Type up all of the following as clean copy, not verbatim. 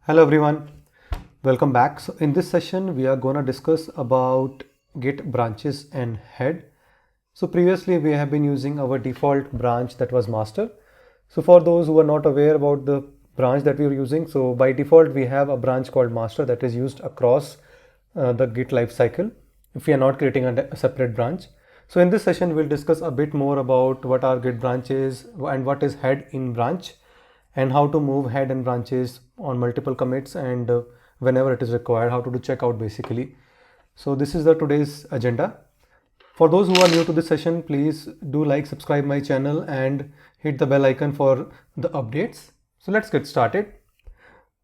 Hello everyone, welcome back. So in this session we are going to discuss about Git branches and head. So previously we have been using our default branch that was master. So for those who are not aware about the branch that we are using, so by default we have a branch called master that is used across the Git lifecycle if we are not creating a separate branch. So in this session we'll discuss a bit more about what are Git branches and what is head in branch, and how to move head and branches on multiple commits, and whenever it is required, how to do checkout basically. So this is the today's agenda. For those who are new to this session, please do like, subscribe my channel and hit the bell icon for the updates. So let's get started.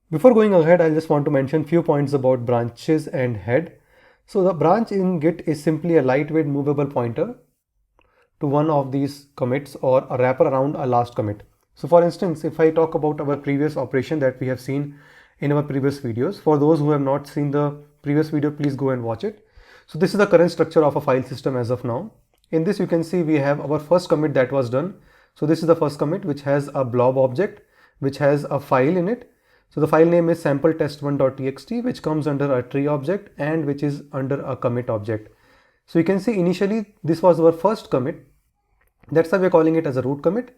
Before going ahead, I just want to mention few points about branches and head. So the branch in Git is simply a lightweight movable pointer to one of these commits or a wrapper around a last commit. So for instance, if I talk about our previous operation that we have seen in our previous videos, for those who have not seen the previous video, please go and watch it. So this is the current structure of a file system as of now. In this you can see we have our first commit that was done. So this is the first commit which has a blob object which has a file in it. So the file name is sample test1.txt, which comes under a tree object and which is under a commit object. So you can see initially this was our first commit. That's why we're calling it as a root commit.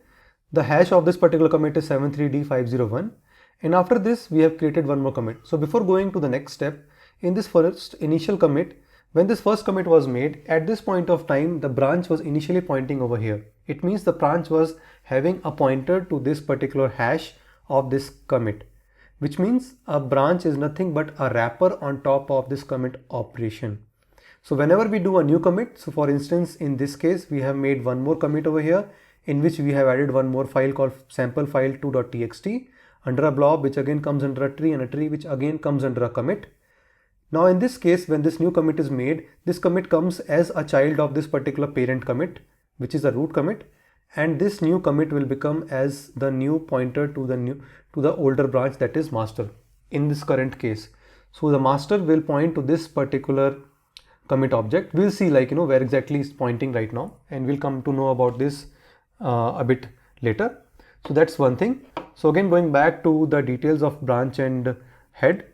The hash of this particular commit is 73D501. And after this, we have created one more commit. So before going to the next step, in this first initial commit, when this first commit was made, at this point of time, the branch was initially pointing over here. It means the branch was having a pointer to this particular hash of this commit, which means a branch is nothing but a wrapper on top of this commit operation. So whenever we do a new commit, so for instance, in this case, we have made one more commit over here in which we have added one more file called sample file2.txt under a blob, which again comes under a tree, and a tree which again comes under a commit. Now in this case, when this new commit is made, this commit comes as a child of this particular parent commit, which is a root commit, and this new commit will become as the new pointer to the older branch, that is master in this current case. So the master will point to this particular commit object. We'll see where exactly it's pointing right now, and we'll come to know about this a bit later. So that's one thing. So again, going back to the details of branch and head.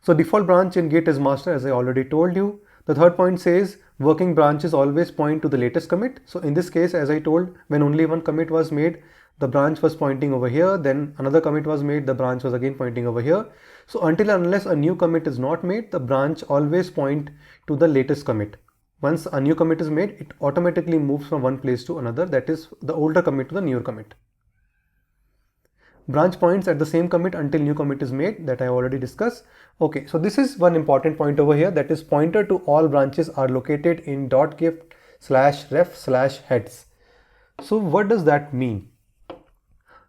So default branch in Git is master, as I already told you. The third point says working branches always point to the latest commit. So in this case, as I told, when only one commit was made, the branch was pointing over here. Then another commit was made, the branch was again pointing over here. So until and unless a new commit is not made, the branch always point to the latest commit. Once a new commit is made, it automatically moves from one place to another, that is the older commit to the newer commit. Branch points at the same commit until new commit is made, that I already discussed. Okay, so this is one important point over here, that is pointer to all branches are located in .git/ref/heads. So what does that mean?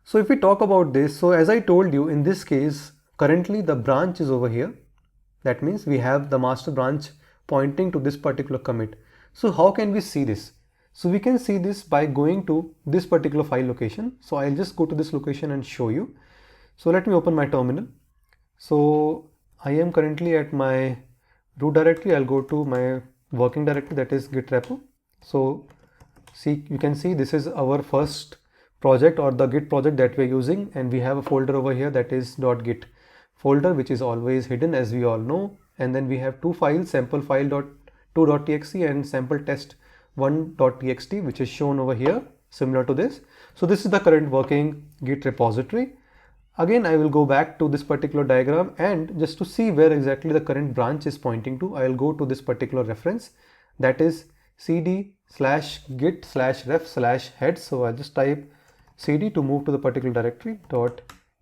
So if we talk about this, so as I told you, in this case, currently the branch is over here. That means we have the master branch pointing to this particular commit. So how can we see this? So we can see this by going to this particular file location. So I'll just go to this location and show you. So let me open my terminal. So I am currently at my root directory. I'll go to my working directory, that is git repo. So see, you can see this is our first project or the Git project that we're using, and we have a folder over here that is .git folder, which is always hidden, as we all know. And then we have two files, sample file.2.txt and sample test1.txt, which is shown over here, similar to this. So this is the current working Git repository. Again, I will go back to this particular diagram, and just to see where exactly the current branch is pointing to, I'll go to this particular reference, that is cd/git/ref/heads. So I'll just type cd to move to the particular directory,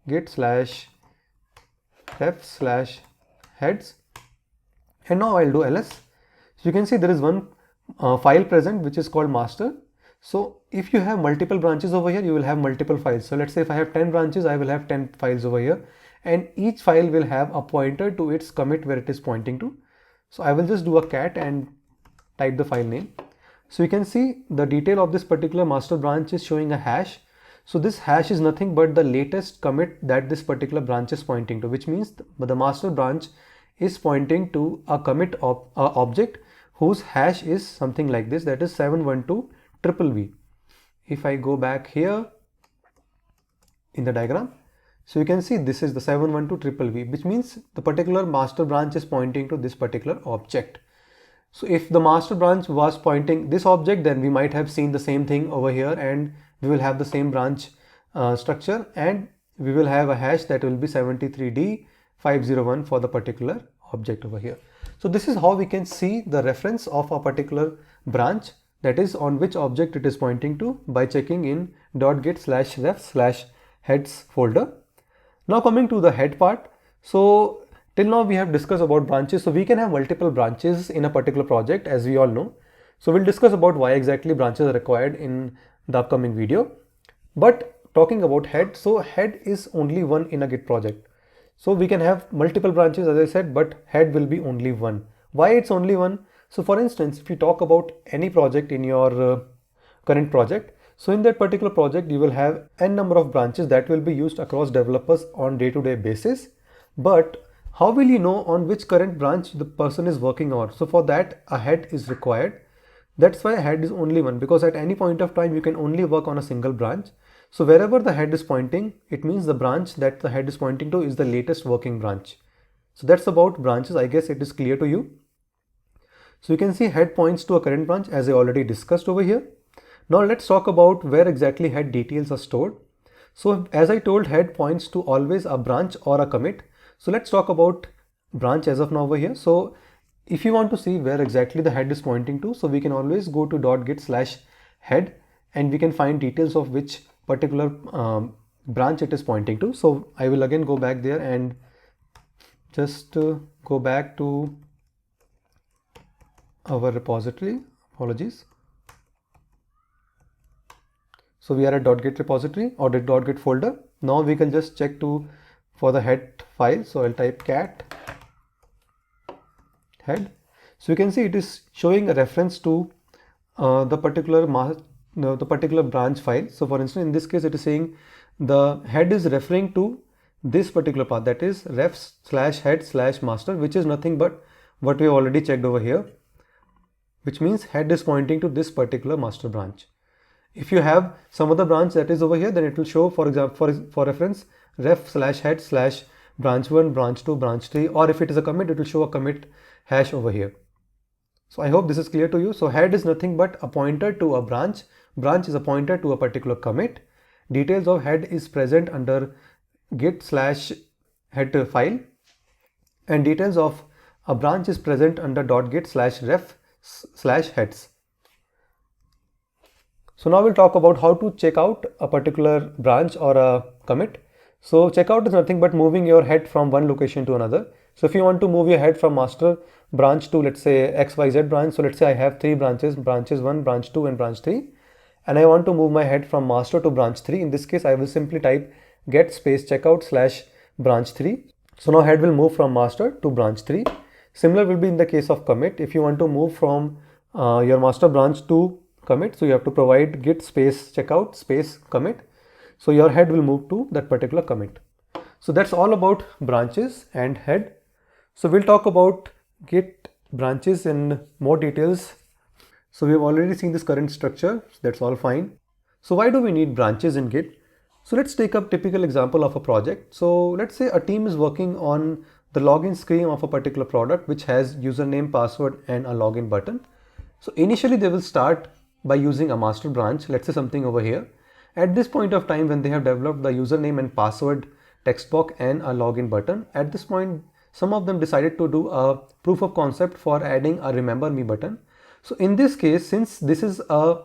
.git/ref/heads, and now I'll do ls. So you can see there is one file present which is called master. So if you have multiple branches over here, you will have multiple files. So let's say if I have 10 branches, I will have 10 files over here, and each file will have a pointer to its commit where it is pointing to. So I will just do a cat and type the file name. So you can see the detail of this particular master branch is showing a hash. So this hash is nothing but the latest commit that this particular branch is pointing to, which means the master branch is pointing to a commit object whose hash is something like this, that is 712VVV. If I go back here in the diagram, So you can see this is the 712VVV, which means the particular master branch is pointing to this particular object. So if the master branch was pointing this object, then we might have seen the same thing over here, and we will have the same branch structure, and we will have a hash that will be 73D501 for the particular object over here. So this is how we can see the reference of a particular branch, that is on which object it is pointing to, by checking in .git/ref/heads folder. Now coming to the head part. So till now we have discussed about branches. So we can have multiple branches in a particular project, as we all know. So we'll discuss about why exactly branches are required in the upcoming video. But talking about head, so head is only one in a Git project. So we can have multiple branches, as I said, but head will be only one. Why it's only one? So for instance, if you talk about any project in your current project, so in that particular project, you will have n number of branches that will be used across developers on day-to-day basis. But how will you know on which current branch the person is working on? So for that, a head is required. That's why head is only one, because at any point of time, you can only work on a single branch. So wherever the head is pointing, it means the branch that the head is pointing to is the latest working branch. So that's about branches. I guess it is clear to you. So you can see head points to a current branch, as I already discussed over here. Now let's talk about where exactly head details are stored. So as I told, head points to always a branch or a commit. So let's talk about branch as of now over here. So if you want to see where exactly the head is pointing to, so we can always go to .git/head, and we can find details of which particular branch it is pointing to. So I will again go back there and just go back to our repository. Apologies. So we are at .git repository or the .git folder. Now we can just check for the head file. So I'll type cat head. So you can see it is showing a reference to the particular branch file. So for instance, in this case, it is saying the head is referring to this particular path, that is ref/head/master, which is nothing but what we have already checked over here, which means head is pointing to this particular master branch. If you have some other branch that is over here, then it will show, for example, for reference, ref/head/branch1, branch2, branch3, or if it is a commit, it will show a commit hash over here. So I hope this is clear to you. So head is nothing but a pointer to a branch. Branch is a pointer to a particular commit. Details of head is present under git/head file, and details of a branch is present under .git/ref/heads. So now we'll talk about how to check out a particular branch or a commit. So checkout is nothing but moving your head from one location to another. So if you want to move your head from master branch to, let's say, XYZ branch. So let's say I have three branches 1, branch 2 and branch 3. And I want to move my head from master to branch 3. In this case, I will simply type get space checkout/branch 3. So now head will move from master to branch 3. Similar will be in the case of commit. If you want to move from your master branch to commit, so you have to provide git space checkout space commit. So your head will move to that particular commit. So that's all about branches and head. So we'll talk about Git branches in more details. So we've already seen this current structure. So that's all fine. So why do we need branches in Git? So let's take a typical example of a project. So let's say a team is working on the login screen of a particular product which has username, password, and a login button. So initially they will start by using a master branch, let's say something over here. At this point of time, when they have developed the username and password text box and a login button, at this point, some of them decided to do a proof of concept for adding a remember me button. So in this case, since this is a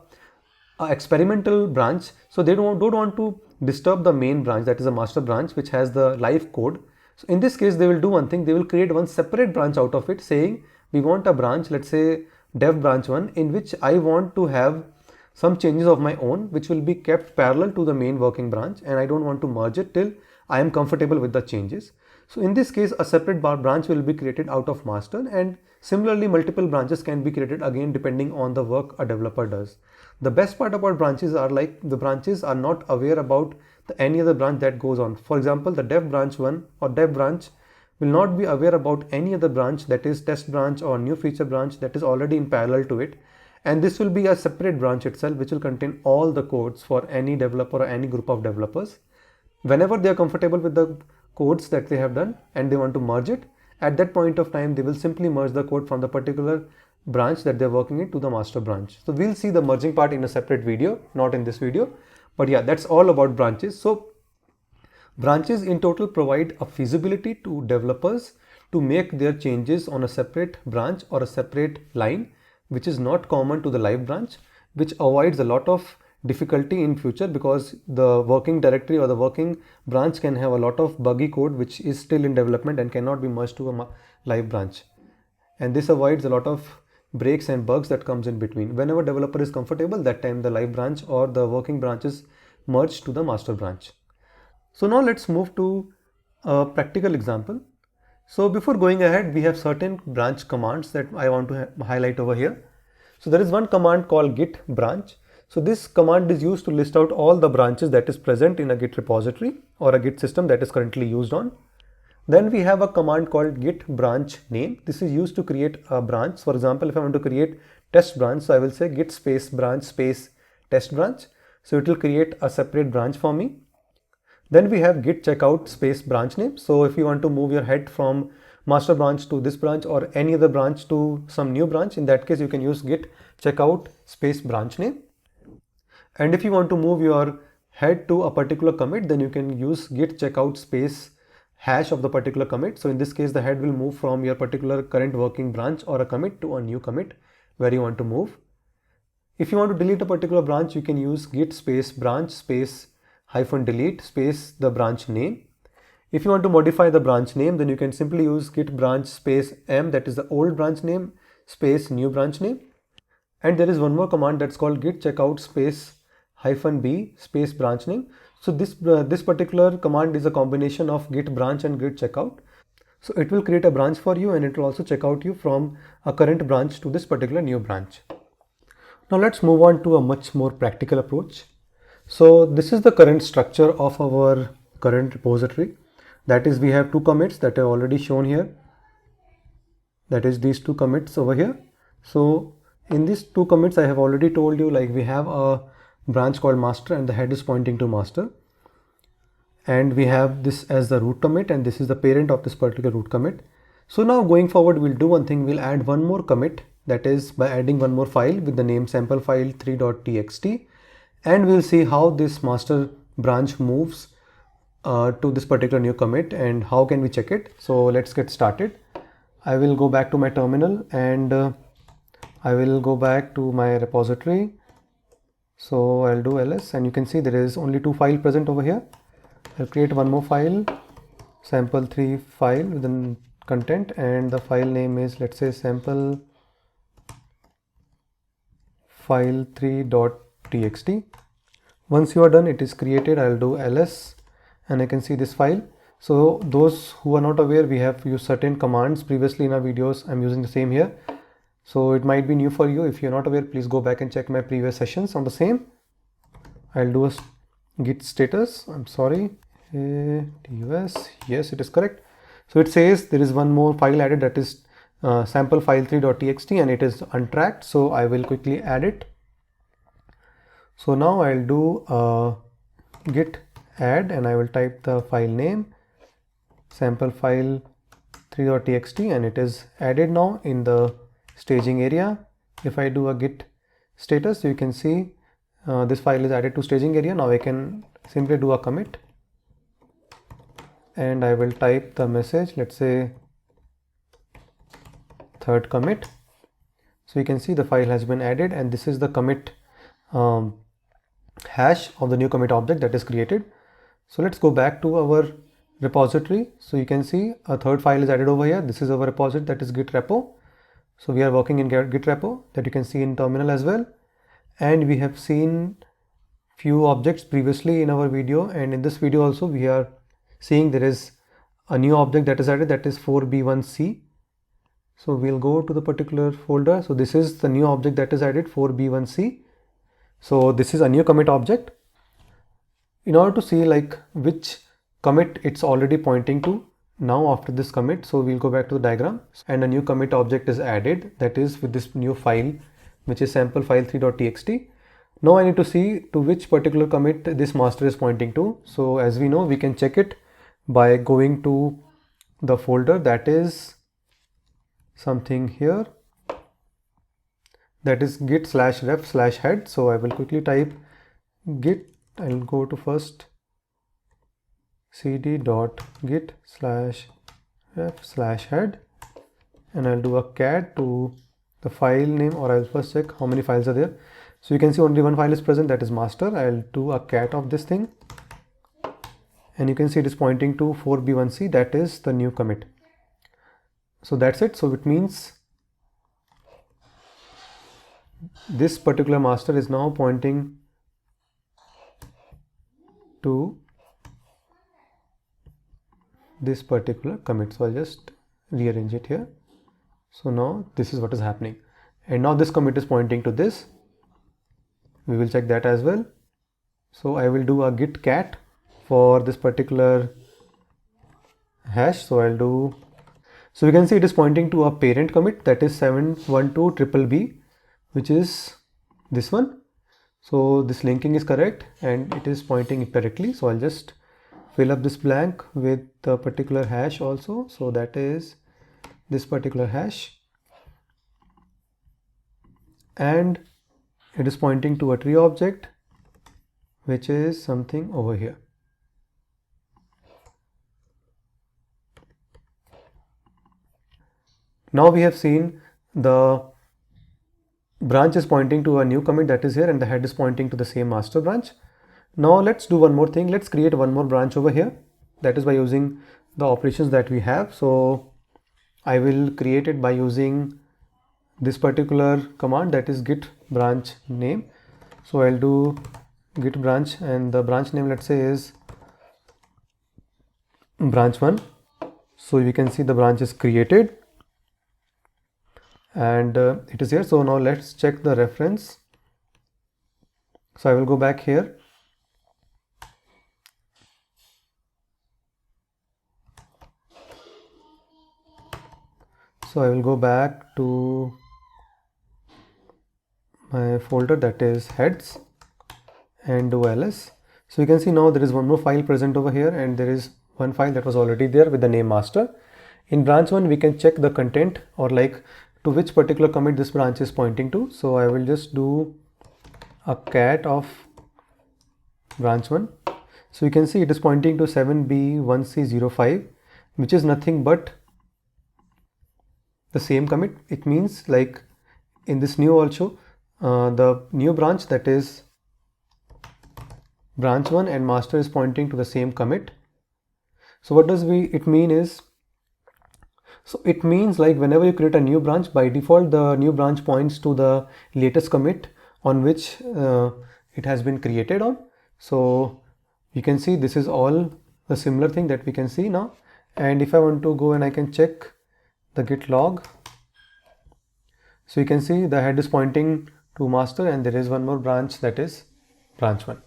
experimental branch, so they don't want to disturb the main branch, that is a master branch, which has the live code. So in this case, they will do one thing. They will create one separate branch out of it, saying we want a branch, let's say dev branch 1, in which I want to have some changes of my own, which will be kept parallel to the main working branch, and I don't want to merge it till I am comfortable with the changes. So in this case, a separate branch will be created out of master, and similarly multiple branches can be created again depending on the work a developer does. The best part about branches are like the branches are not aware about any other branch that goes on. For example, the dev branch 1 or dev branch will not be aware about any other branch, that is test branch or new feature branch, that is already in parallel to it. And this will be a separate branch itself, which will contain all the codes for any developer or any group of developers. Whenever they are comfortable with the codes that they have done and they want to merge it, at that point of time they will simply merge the code from the particular branch that they're working in to the master branch. So we'll see the merging part in a separate video, not in this video, but yeah, that's all about branches. So branches in total provide a feasibility to developers to make their changes on a separate branch or a separate line, which is not common to the live branch, which avoids a lot of difficulty in future, because the working directory or the working branch can have a lot of buggy code which is still in development and cannot be merged to a live branch. And this avoids a lot of breaks and bugs that comes in between. Whenever developer is comfortable, that time the live branch or the working branch is merged to the master branch. So now let's move to a practical example. So before going ahead, we have certain branch commands that I want to highlight over here. So there is one command called git branch. So this command is used to list out all the branches that is present in a Git repository or a Git system that is currently used on. Then we have a command called git branch name. This is used to create a branch. For example, if I want to create test branch, so I will say git space branch space test branch. So it will create a separate branch for me. Then we have git checkout space branch name. So if you want to move your head from master branch to this branch or any other branch to some new branch, in that case you can use git checkout space branch name. And if you want to move your head to a particular commit, then you can use git checkout space hash of the particular commit. So in this case, the head will move from your particular current working branch or a commit to a new commit where you want to move. If you want to delete a particular branch, you can use git space branch space -delete space the branch name. If you want to modify the branch name, then you can simply use git branch space m, that is the old branch name, space new branch name. And there is one more command that's called git checkout space -b space branch name. So this particular command is a combination of git branch and git checkout. So it will create a branch for you and it will also check out you from a current branch to this particular new branch. Now let's move on to a much more practical approach. So this is the current structure of our current repository. That is, we have two commits that are already shown here. That is these two commits over here. So in these two commits, I have already told you, like, we have a branch called master and the head is pointing to master. And we have this as the root commit and this is the parent of this particular root commit. So now going forward, we'll do one thing. We'll add one more commit, that is by adding one more file with the name samplefile3.txt. And we'll see how this master branch moves to this particular new commit and how can we check it. So let's get started. I will go back to my terminal and I will go back to my repository. So I'll do ls and you can see there is only two files present over here. I'll create one more file, sample3 file with the content, and the file name is, let's say, samplefile3.txt. Once you are done, it is created. I'll do ls and I can see this file. So those who are not aware, we have used certain commands previously in our videos. I'm using the same here. So it might be new for you. If you're not aware, please go back and check my previous sessions on the same. I'll do a git status. I'm sorry. TUS. Yes, it is correct. So it says there is one more file added, that is samplefile3.txt, and it is untracked. So I will quickly add it. So now I'll do git add and I will type the file name samplefile3.txt and it is added now in the staging area. If I do a git status, you can see this file is added to staging area. Now I can simply do a commit and I will type the message, let's say third commit. So you can see the file has been added and this is the commit hash of the new commit object that is created. So let's go back to our repository. So you can see a third file is added over here. This is our repository, that is git repo. So we are working in git repo, that you can see in terminal as well. And we have seen few objects previously in our video, and in this video also we are seeing there is a new object that is added, that is 4b1c. So we'll go to the particular folder. So this is the new object that is added, 4b1c. So this is a new commit object. In order to see like which commit it's already pointing to now after this commit, so we'll go back to the diagram and a new commit object is added, that is with this new file which is samplefile3.txt. Now I need to see to which particular commit this master is pointing to. So as we know, we can check it by going to the folder that is something here, that is git/ref/head. So I will quickly type git. I'll go to first cd.git/ref/head and I'll do a cat to the file name, or I'll first check how many files are there. So you can see only one file is present, that is master. I'll do a cat of this thing and you can see it is pointing to 4b1c, that is the new commit. So that's it. So it means this particular master is now pointing to this particular commit. So I'll just rearrange it here. So now this is what is happening, and now this commit is pointing to this. We will check that as well. So I will do a git cat for this particular hash. So I'll do, so you can see it is pointing to a parent commit, that is 712BBB, which is this one. So this linking is correct and it is pointing it correctly. So I'll just fill up this blank with the particular hash also. So that is this particular hash, and it is pointing to a tree object, which is something over here. Now we have seen the branch is pointing to a new commit that is here, and the head is pointing to the same master branch. Now let's do one more thing. Let's create one more branch over here, that is by using the operations that we have. So I will create it by using this particular command, that is git branch name. So I'll do git branch, and the branch name, let's say, is branch1. So you can see the branch is created and it is here. So now let's check the reference. So I will go back here. So I will go back to my folder, that is heads, and do ls. So you can see now there is one more file present over here, and there is one file that was already there with the name master. In branch1 we can check the content, or like to which particular commit this branch is pointing to. So I will just do a cat of branch1. So you can see it is pointing to 7b1c05, which is nothing but the same commit. It means like in this new also the new branch, that is branch1, and master is pointing to the same commit. So what does it mean is, so it means like whenever you create a new branch, by default the new branch points to the latest commit on which it has been created on. So you can see this is all the similar thing that we can see now. And if I want to go and I can check the git log, so you can see the head is pointing to master, and there is one more branch, that is branch1.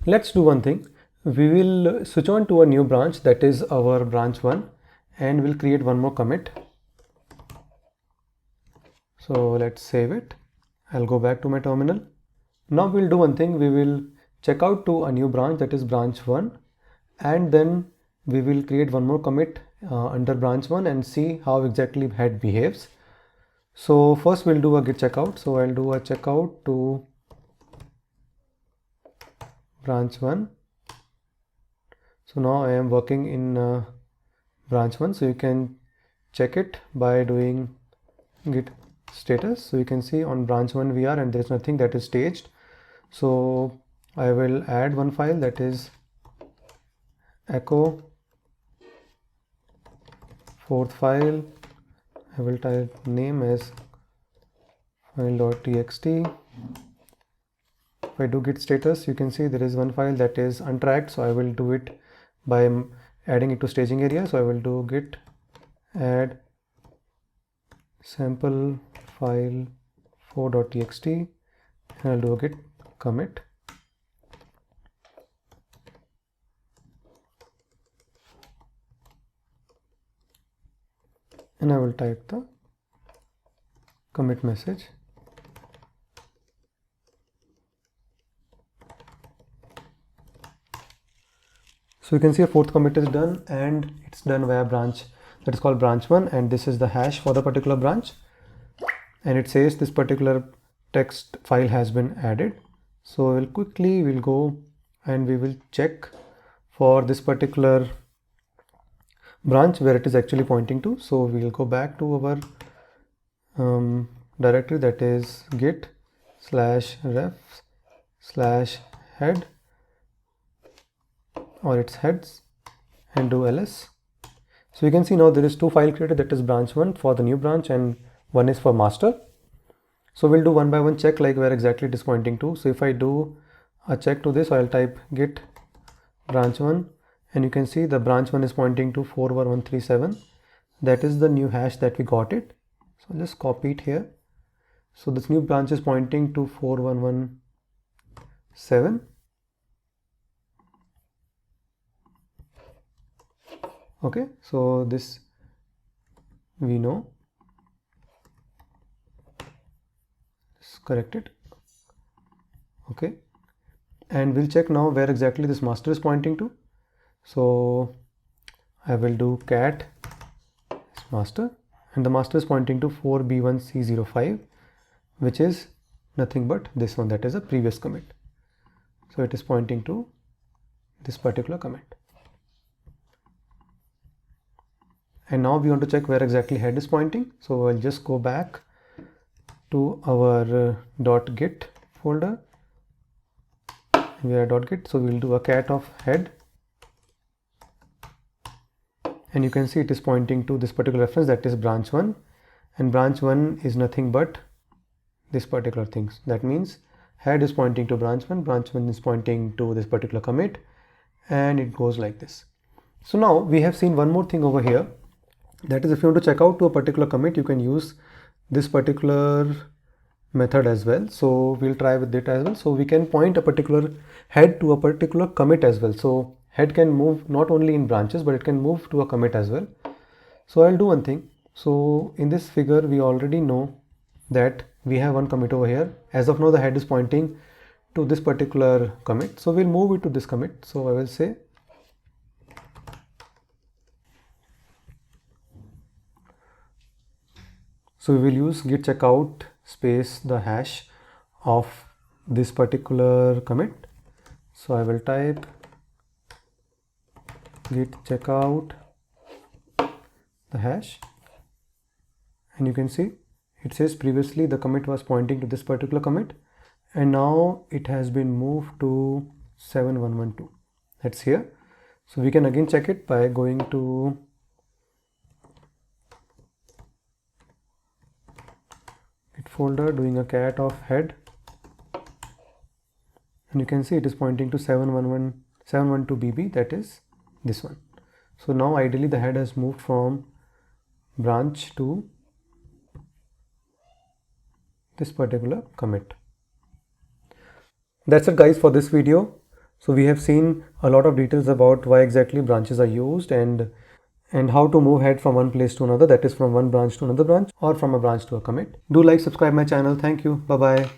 Let's do one thing. We will switch on to a new branch, that is our branch1, and we'll create one more commit. So let's save it. I'll go back to my terminal. Now we'll do one thing. We will check out to a new branch, that is branch1, and then we will create one more commit under branch1 and see how exactly head behaves. So first we'll do a git checkout. So I'll do a checkout to branch1. So now I am working in branch1. So you can check it by doing git status. So you can see on branch1 we are, and there is nothing that is staged. So I will add one file, that is echo fourth file. I will type name as file.txt. If I do git status, you can see there is one file that is untracked. So I will do it by adding it to staging area. So I will do git add sample file 4.txt, and I'll do a git commit. And I will type the commit message. So you can see a fourth commit is done, and it's done via branch that is called branch 1, and this is the hash for the particular branch, and it says this particular text file has been added. So we'll go and we will check for this particular branch where it is actually pointing to. So we'll go back to our directory, that is git/ref/head, or its heads, and do ls. So you can see now there is two files created, that is branch 1 for the new branch and one is for master. So we'll do one by one check, like where exactly it is pointing to. So if I do a check to this, I'll type git branch 1, and you can see the branch 1 is pointing to 41137. That is the new hash that we got it. So I'll just copy it here. So this new branch is pointing to 4117. Okay, so this we know. Let's correct it. Okay, and we'll check now where exactly this master is pointing to. So I will do cat master, and the master is pointing to 4b1c05, which is nothing but this one, that is a previous commit. So it is pointing to this particular commit. And now we want to check where exactly head is pointing. So I'll just go back to our .git folder. We are .git, so we'll do a cat of head, and you can see it is pointing to this particular reference, that is branch 1, and branch 1 is nothing but this particular things. That means head is pointing to branch 1 is pointing to this particular commit, and it goes like this. So now we have seen one more thing over here, that is if you want to check out to a particular commit, you can use this particular method as well. So we'll try with it as well. So we can point a particular head to a particular commit as well. So head can move not only in branches, but it can move to a commit as well. So I'll do one thing. So in this figure, we already know that we have one commit over here. As of now, the head is pointing to this particular commit. So we'll move it to this commit. So I will say so we will use git checkout space the hash of this particular commit. So I will type git checkout the hash, and you can see it says previously the commit was pointing to this particular commit, and now it has been moved to 7112. That's here. So we can again check it by going to git folder, doing a cat of head, and you can see it is pointing to 712bb, that is this one. So now ideally the head has moved from branch to this particular commit. That's it guys for this video. So we have seen a lot of details about why exactly branches are used and how to move head from one place to another, that is from one branch to another branch or from a branch to a commit. Do like, subscribe my channel. Thank you. Bye bye.